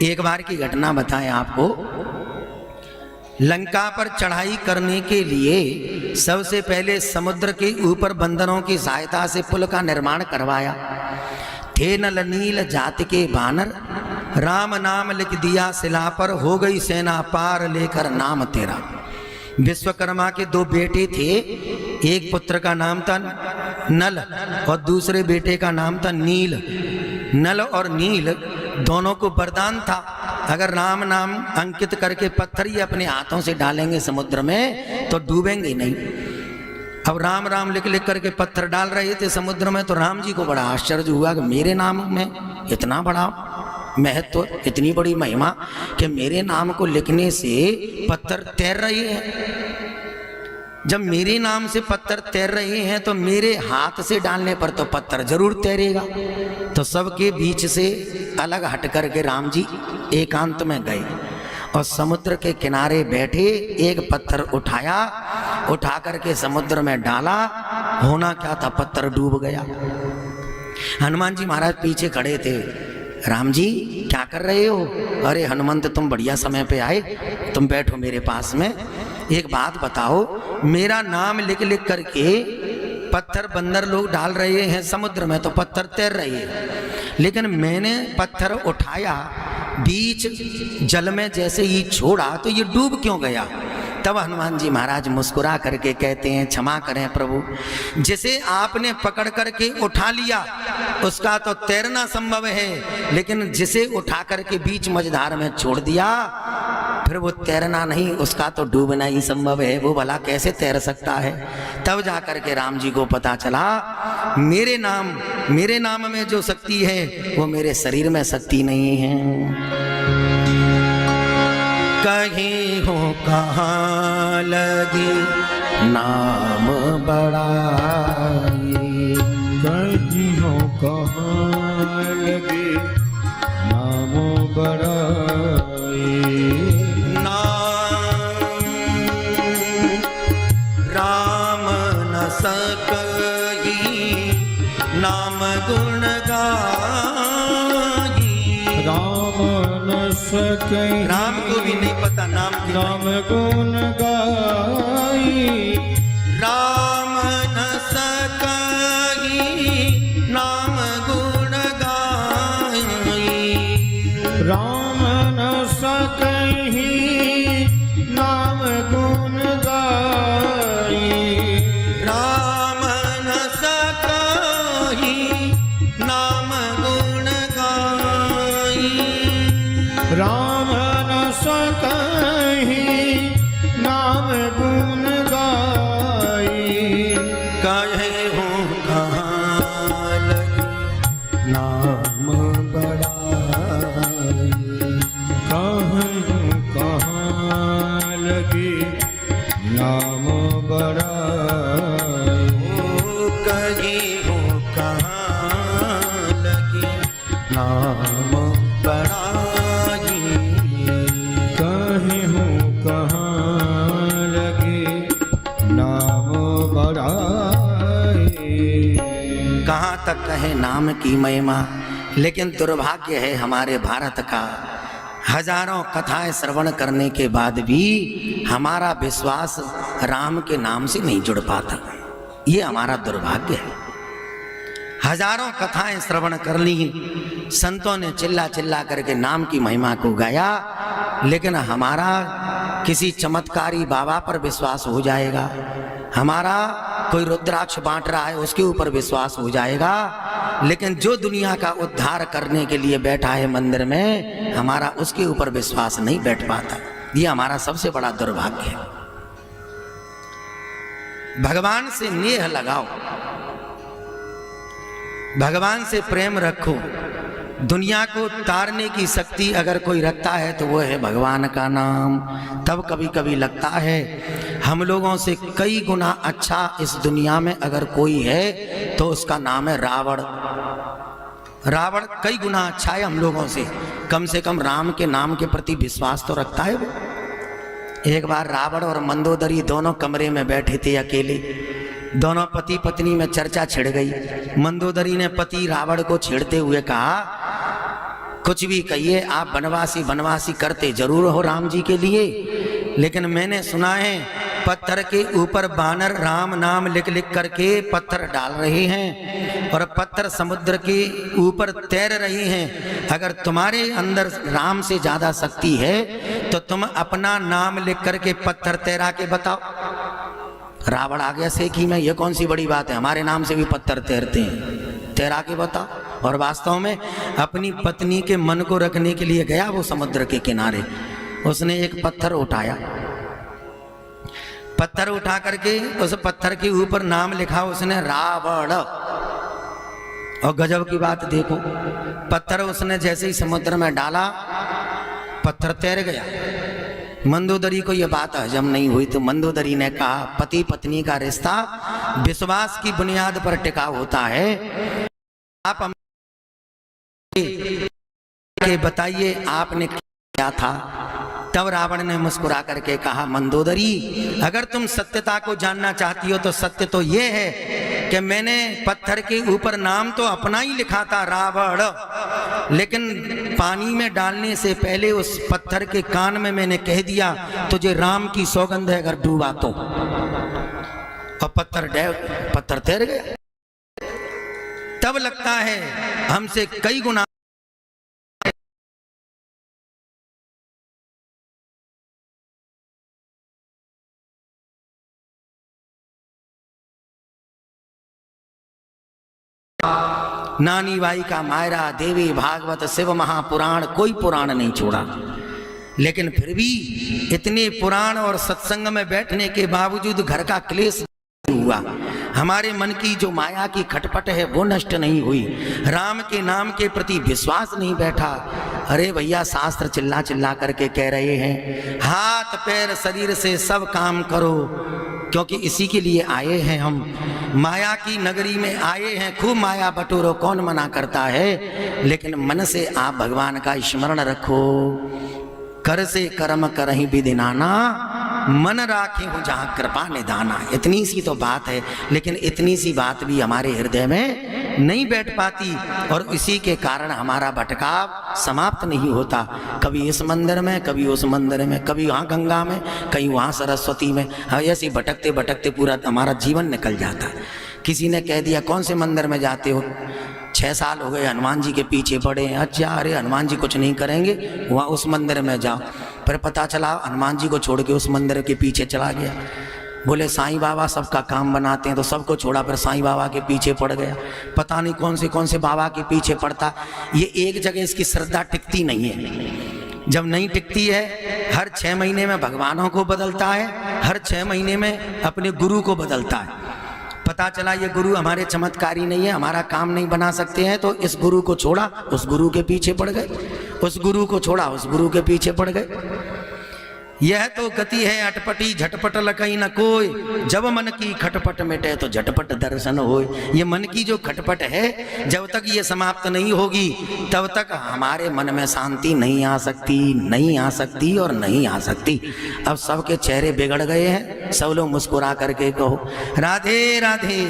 एक बार की घटना बताएं आपको। लंका पर चढ़ाई करने के लिए सबसे पहले समुद्र के ऊपर बंदरों की सहायता से पुल का निर्माण करवाया। थे नल नील जाति के बानर, राम नाम लिख दिया शिला पर, हो गई सेना पार लेकर नाम तेरा। विश्वकर्मा के दो बेटे थे, एक पुत्र का नाम था नल और दूसरे बेटे का नाम था नील। नल और नील दोनों को वरदान था, अगर राम नाम अंकित करके पत्थर ही अपने हाथों से डालेंगे समुद्र में तो डूबेंगे नहीं। अब राम राम लिख लिख करके पत्थर डाल रहे थे समुद्र में, तो राम जी को बड़ा आश्चर्य हुआ कि मेरे नाम में इतना बड़ा महत्व, इतनी बड़ी महिमा कि मेरे नाम को लिखने से पत्थर तैर रहे हैं। जब मेरे नाम से पत्थर तैर रहे हैं तो मेरे हाथ से डालने पर तो पत्थर जरूर तैरेगा। तो सबके बीच से अलग हट करके राम जी एकांत में गए और समुद्र के किनारे बैठे एक पत्थर उठाया, उठा करके समुद्र में डाला। होना क्या था, पत्थर डूब गया। हनुमान जी महाराज पीछे खड़े थे। राम जी क्या कर रहे हो? अरे हनुमंत तुम बढ़िया समय पे आए, तुम बैठो मेरे पास में। एक बात बताओ, मेरा नाम लिख लिख करके पत्थर बंदर लोग डाल रहे हैं समुद्र में तो पत्थर तैर रहे हैं, लेकिन मैंने पत्थर उठाया, बीच जल में जैसे ही छोड़ा तो ये डूब क्यों गया? तब हनुमान जी महाराज मुस्कुरा करके कहते हैं, क्षमा करें प्रभु, जिसे आपने पकड़ करके उठा लिया उसका तो तैरना संभव है, लेकिन जिसे उठा करके बीच मझधार में छोड़ दिया फिर वो तैरना नहीं, उसका तो डूबना ही संभव है। वो भला कैसे तैर सकता है? तब जा करके राम जी को पता चला मेरे नाम में जो शक्ति है वो मेरे शरीर में शक्ति नहीं है। कहीं हो कहाँ लगी नाम बड़ाई, कहीं हो कहाँ लगी नाम बड़ाई। नाम राम न सकही नाम गुण गाई। राम न सकही, राम को भी नहीं पता नाम की नाम गुण गाई। राम न सकही नाम गुण गाई। राम न सकही नाम गुण गाई। राम न सकही नाम गुण गाई। राम न सकही नाम गुण गाई। कहे हो कहाँ लगी नाम बड़ाई। कहीं कहाँ लगी नाम बड़ाई। ओ कहे हो कहाँ लगी नाम बड़ाई। कहीं हूँ कहाँ लगी नाम बड़ाई। कहाँ तक कहे नाम की महिमा, लेकिन दुर्भाग्य है हमारे भारत का, हजारों कथाएं श्रवण करने के बाद भी हमारा विश्वास राम के नाम से नहीं जुड़ पाता। ये हमारा दुर्भाग्य है। हजारों कथाएं श्रवण कर ली, संतों ने चिल्ला चिल्ला करके नाम की महिमा को गाया, लेकिन हमारा किसी चमत्कारी बाबा पर विश्वास हो जाएगा, हमारा कोई रुद्राक्ष बांट रहा है उसके ऊपर विश्वास हो जाएगा, लेकिन जो दुनिया का उद्धार करने के लिए बैठा है मंदिर में, हमारा उसके ऊपर विश्वास नहीं बैठ पाता। ये हमारा सबसे बड़ा दुर्भाग्य है। भगवान से नेह लगाओ, भगवान से प्रेम रखो। दुनिया को तारने की शक्ति अगर कोई रखता है तो वो है भगवान का नाम। तब कभी कभी लगता है हम लोगों से कई गुना अच्छा इस दुनिया में अगर कोई है तो उसका नाम है रावण। रावण कई गुना अच्छा है हम लोगों से कम राम के नाम के प्रति विश्वास तो रखता है वो। एक बार रावण और मंदोदरी दोनों कमरे में बैठे थे अकेले, दोनों पति पत्नी में चर्चा छिड़ गई। मंदोदरी ने पति रावण को छेड़ते हुए कहा, कुछ भी कहिए, आप बनवासी बनवासी करते जरूर हो राम जी के लिए, लेकिन मैंने सुना है पत्थर के ऊपर बानर राम नाम लिख लिख करके पत्थर डाल रहे हैं और पत्थर समुद्र के ऊपर तैर रहे हैं। अगर तुम्हारे अंदर राम से ज्यादा शक्ति है तो तुम अपना नाम लिख करके पत्थर तैरा के बताओ। रावण आ गया सेखी में, यह कौन सी बड़ी बात है, हमारे नाम से भी पत्थर तैरते हैं, तैरा के बताओ। और वास्तव में अपनी पत्नी के मन को रखने के लिए गया वो समुद्र के किनारे, उसने एक पत्थर उठाया, पत्थर उठा करके उस पत्थर के ऊपर नाम लिखा उसने रावण। और गजब की बात देखो, पत्थर उसने जैसे ही समुद्र में डाला पत्थर तैर गया। मंदोदरी को यह बात हजम नहीं हुई तो मंदोदरी ने कहा, पति पत्नी का रिश्ता विश्वास की बुनियाद पर टिका होता है, आप हमें बताइए आपने क्या था। तब रावण ने मुस्कुरा करके कहा, मंदोदरी अगर तुम सत्यता को जानना चाहती हो तो सत्य तो ये है कि मैंने पत्थर के ऊपर नाम तो अपना ही लिखा था रावण, लेकिन पानी में डालने से पहले उस पत्थर के कान में मैंने कह दिया तुझे राम की सौगंध है अगर डूबा तो। और पत्थर तैर गया। तब लगता है हमसे कई गुना नानी बाई का मायरा, देवी भागवत, शिव महापुराण, कोई पुराण नहीं छोड़ा। लेकिन फिर भी इतने पुराण और सत्संग में बैठने के बावजूद घर का क्लेश नहीं हुआ। हमारे मन की जो माया की खटपट है वो नष्ट नहीं हुई। राम के नाम के प्रति विश्वास नहीं बैठा। अरे भैया शास्त्र चिल्ला चिल्ला करके कह रहे हैं हाथ पैर शरीर से सब काम करो, क्योंकि इसी के लिए आए हैं हम। माया की नगरी में आए हैं, खूब माया बटोरो, कौन मना करता है। लेकिन मन से आप भगवान का स्मरण रखो। कर से कर्म करहि विधि नाना, मन राखे हो जहाँ कृपा निधाना। इतनी सी तो बात है, लेकिन इतनी सी बात भी हमारे हृदय में नहीं बैठ पाती और इसी के कारण हमारा भटकाव समाप्त नहीं होता। कभी इस मंदिर में, कभी उस मंदिर में, कभी वहाँ गंगा में, कहीं वहाँ सरस्वती में, ऐसे भटकते भटकते पूरा हमारा जीवन निकल जाता है। किसी ने कह दिया कौन से मंदिर में जाते हो, 6 साल हो गए हनुमान जी के पीछे पड़े हैं। अच्छा, अरे हनुमान जी कुछ नहीं करेंगे, वहाँ उस मंदिर में जाओ। फिर पता चला हनुमान जी को छोड़ के उस मंदिर के पीछे चला गया। बोले साईं बाबा सबका काम बनाते हैं, तो सबको छोड़ा फिर साईं बाबा के पीछे पड़ गया। पता नहीं कौन से बाबा के पीछे पड़ता। ये एक जगह इसकी श्रद्धा टिकती नहीं है। जब नहीं टिकती है, हर 6 महीने में भगवानों को बदलता है, हर 6 महीने में अपने गुरु को बदलता है। पता चला ये गुरु हमारे चमत्कारी नहीं है, हमारा काम नहीं बना सकते हैं, तो इस गुरु को छोड़ा, उस गुरु के पीछे पड़ गए, उस गुरु को छोड़ा, उस गुरु के पीछे पड़ गए। यह तो गति है अटपटी, झटपट लकई न कोई, जब मन की खटपट मिटे तो झटपट दर्शन होए। ये मन की जो खटपट है, जब तक ये समाप्त नहीं होगी तब तक हमारे मन में शांति नहीं आ सकती, नहीं आ सकती और नहीं आ सकती। अब सबके चेहरे बिगड़ गए हैं, सब लोग मुस्कुरा करके कहो राधे राधे।